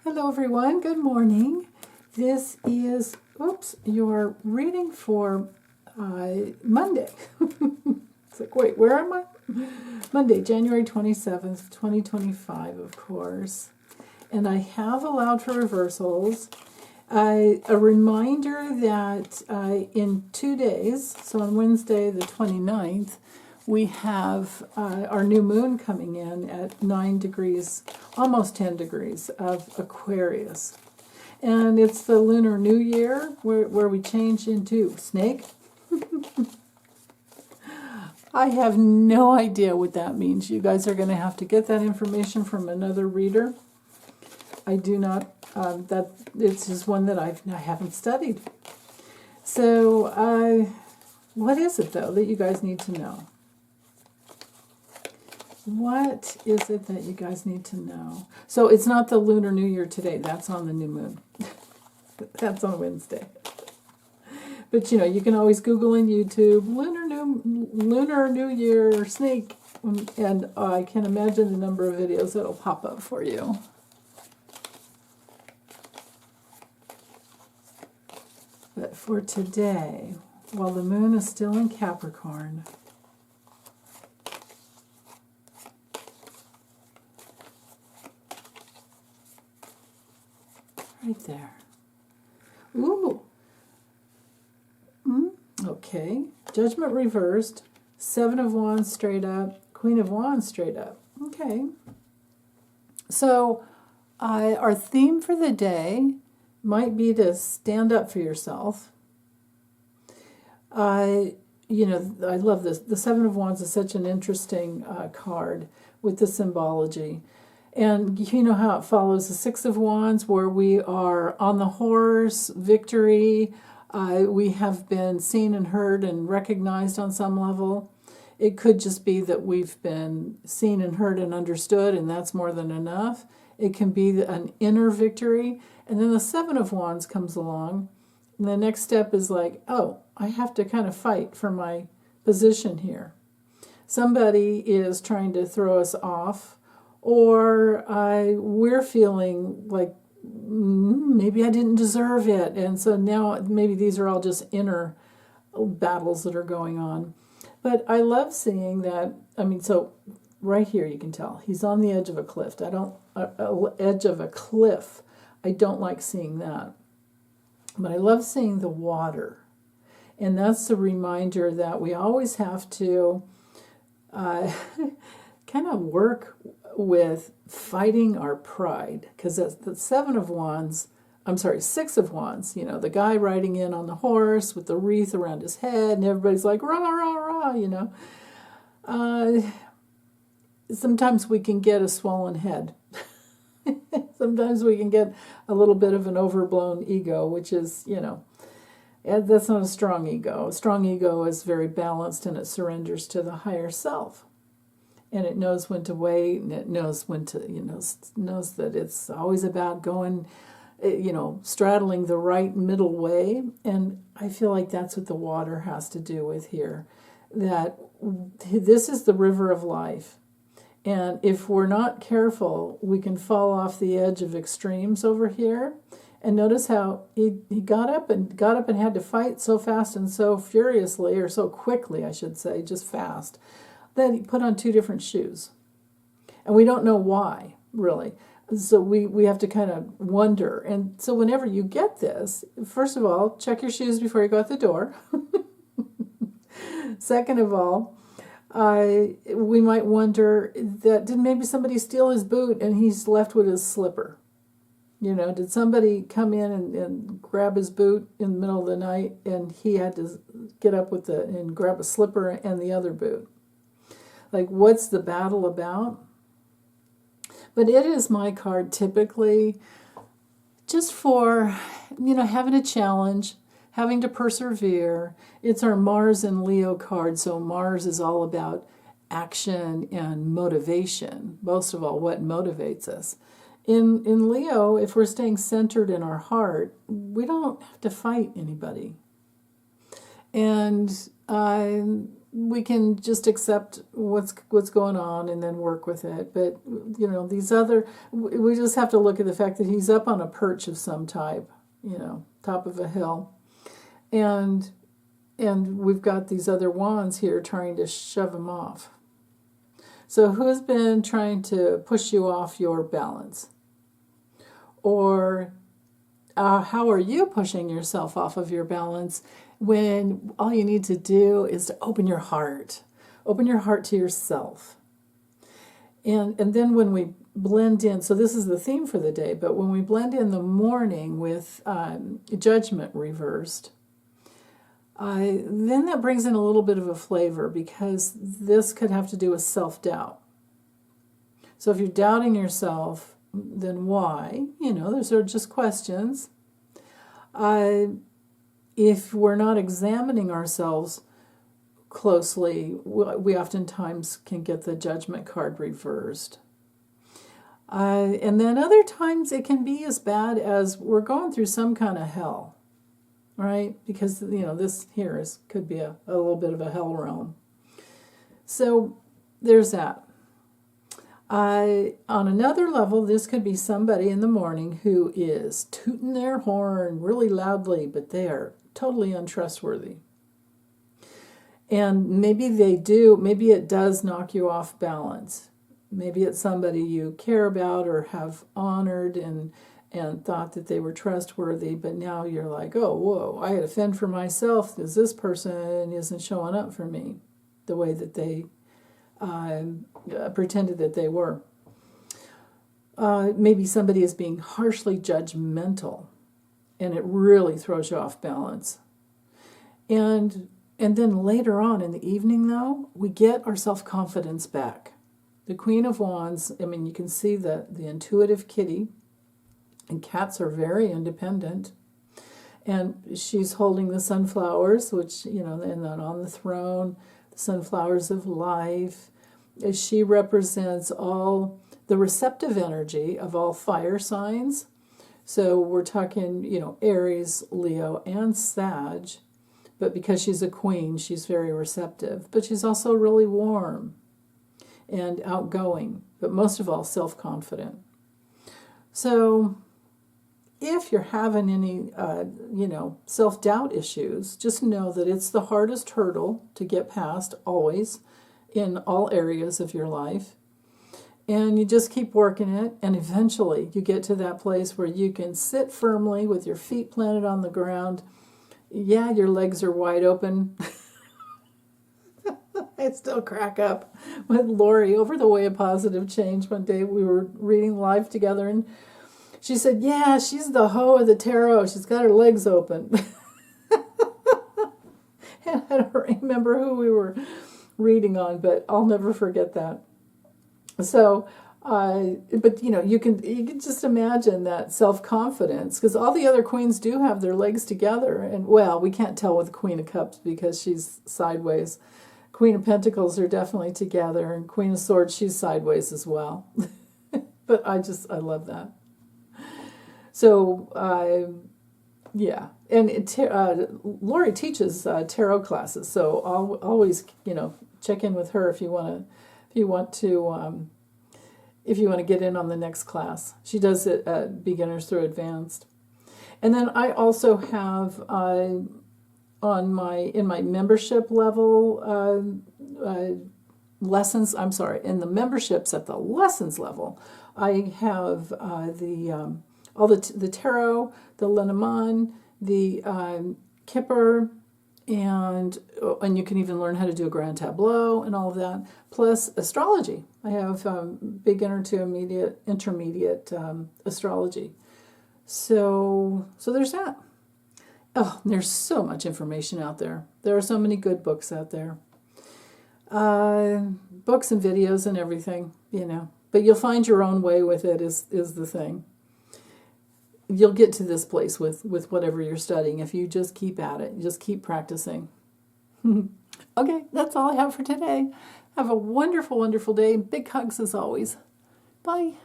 Hello everyone, good morning. This is, your reading for Monday. It's like, wait, where am I? Monday, January 27th, 2025, of course. And I have allowed for reversals. A reminder that in 2 days, so on Wednesday the 29th, we have our new moon coming in at 9 degrees, almost 10 degrees of Aquarius. And it's the Lunar New Year where we change into snake. I have no idea what that means. You guys are going to have to get that information from another reader. I do not, it's just one that I haven't studied. So, what is it though that you guys need to know? What is it that you guys need to know? So it's not the Lunar New Year today. That's on the new moon. That's on Wednesday. But you know, you can always Google in YouTube Lunar New Year snake, and I can imagine the number of videos that'll pop up for you. But for today, while the moon is still in Capricorn, right there. Ooh. Okay. Judgment reversed. 7 of Wands straight up. Queen of Wands straight up. Okay. So, our theme for the day might be to stand up for yourself. I love this. The 7 of Wands is such an interesting card with the symbology. And you know how it follows the 6 of Wands, where we are on the horse, victory. We have been seen and heard and recognized on some level. It could just be that we've been seen and heard and understood, and that's more than enough. It can be an inner victory. And then the 7 of Wands comes along, and the next step is like, oh, I have to kind of fight for my position here. Somebody is trying to throw us off, or we're feeling like maybe I didn't deserve it. And so now maybe these are all just inner battles that are going on. But I love seeing that. So right here you can tell he's on the edge of a cliff. Edge of a cliff. I don't like seeing that. But I love seeing the water. And that's the reminder that we always have to kind of work with fighting our pride, because that's the 6 of Wands, the guy riding in on the horse with the wreath around his head, and everybody's like, rah, rah, rah, sometimes we can get a swollen head. Sometimes we can get a little bit of an overblown ego, which is, that's not a strong ego. A strong ego is very balanced, and it surrenders to the higher self. And it knows when to wait, and it knows when to, knows that it's always about going, straddling the right middle way. And I feel like that's what the water has to do with here. That this is the river of life. And if we're not careful, we can fall off the edge of extremes over here. And notice how he got up and had to fight so fast and so furiously, or so quickly, I should say, just fast. Then he put on 2 different shoes. And we don't know why, really. So we have to kind of wonder. And so whenever you get this, first of all, check your shoes before you go out the door. Second of all, we might wonder that did maybe somebody steal his boot and he's left with his slipper? Did somebody come in and grab his boot in the middle of the night, and he had to get up and grab a slipper and the other boot? Like, what's the battle about? But it is my card typically just for, having a challenge, having to persevere. It's our Mars and Leo card, so Mars is all about action and motivation. Most of all, what motivates us. In Leo, if we're staying centered in our heart, we don't have to fight anybody. And we can just accept what's going on and then work with it. But these other, we just have to look at the fact that he's up on a perch of some type, top of a hill, and we've got these other wands here trying to shove him off. So who's been trying to push you off your balance? Or how are you pushing yourself off of your balance when all you need to do is to open your heart to yourself? And then when we blend in, so this is the theme for the day, but when we blend in the morning with judgment reversed, then that brings in a little bit of a flavor, because this could have to do with self-doubt. So if you're doubting yourself, then why? Those are just questions. If we're not examining ourselves closely, we oftentimes can get the judgment card reversed. And then other times it can be as bad as we're going through some kind of hell. Right? Because, this here could be a little bit of a hell realm. So there's that. On another level, this could be somebody in the morning who is tooting their horn really loudly, but they are totally untrustworthy. And maybe it does knock you off balance. Maybe it's somebody you care about or have honored and thought that they were trustworthy, but now you're like, oh, whoa, I had to fend for myself because this person isn't showing up for me the way that they pretended that they were. Maybe somebody is being harshly judgmental, and it really throws you off balance. And then later on in the evening, though, we get our self-confidence back. The Queen of Wands, you can see the intuitive kitty. And cats are very independent. And she's holding the sunflowers, which, and then on the throne, the sunflowers of life. She represents all the receptive energy of all fire signs. So we're talking, Aries, Leo, and Sag. But because she's a queen, she's very receptive. But she's also really warm and outgoing, but most of all, self-confident. So if you're having any, self-doubt issues, just know that it's the hardest hurdle to get past always in all areas of your life. And you just keep working it, and eventually you get to that place where you can sit firmly with your feet planted on the ground. Yeah, your legs are wide open. I still crack up with Lori over the Way of Positive Change. One day we were reading live together, and she said, yeah, she's the hoe of the tarot. She's got her legs open. And I don't remember who we were reading on, but I'll never forget that. So, but you can just imagine that self-confidence, because all the other queens do have their legs together. And, well, we can't tell with the Queen of Cups because she's sideways. Queen of Pentacles are definitely together, and Queen of Swords, she's sideways as well. But I love that. So, yeah. And Lori teaches tarot classes, so I'll always, check in with her if you want to get in on the next class. She does it at beginners through advanced. And then I also have in my membership level lessons. I'm sorry, in the memberships at the lessons level, I have all the tarot, the Lenormand, the Kipper, and you can even learn how to do a grand tableau and all of that, plus astrology. I have beginner to intermediate astrology. So there's that. Oh, there's so much information out there. There are so many good books out there. Books and videos and everything, But you'll find your own way with it is the thing. You'll get to this place with whatever you're studying if you just keep at it. Just keep practicing. Okay, that's all I have for today. Have a wonderful, wonderful day. Big hugs as always. Bye.